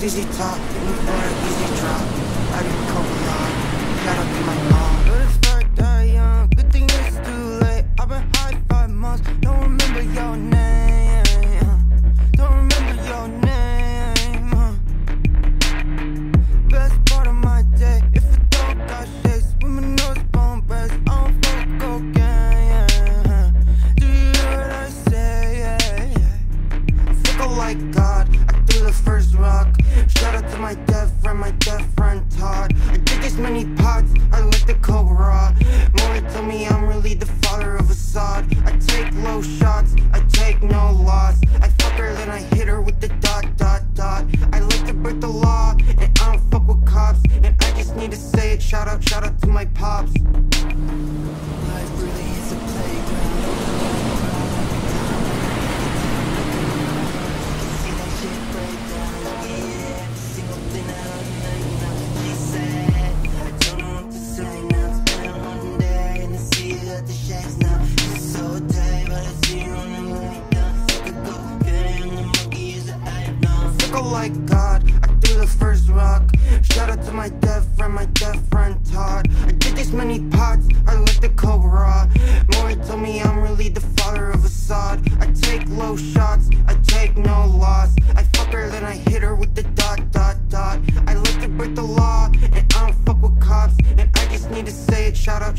easy talk, looking for an easy drop. I didn't cope a lot, shout out to my mom. But it's like that young, good thing it's too late. I've been high 5 months, don't remember your name. Don't remember your name. Best part of my day, if a dog got shade, swimming nose bone breast, I don't fuck cocaine. Do you hear what I say? I fickle like God, I threw the first rock. Shout out to my dead friend Todd. I did this many pots, I like the coke raw. Maury told me I'm really the father of Assad. I take low shots, I take no loss. I fuck her, then I hit her with the dot. I like to break the law, and I don't fuck with cops. And I just need to say it, shout out to my pops. Life really is a playground. See that shit break down, yeah. Every single thing that I know, she said. I don't know what to say now. It's been one day, and I see you at the shakes now. It's so tight, but I see you on the money down. Fuck a go, and the monkey is an ape now. Fickle like God, I threw the first rock. Shout out to my dead friend Todd. I did this many pots, I like the coke raw. Maury told me I'm really the father of Assad. I take low shots, I take no loss. I fuck her, then I hit her with the dot. I like to break the law, and I don't fuck with cops. And I just need to say it, shout out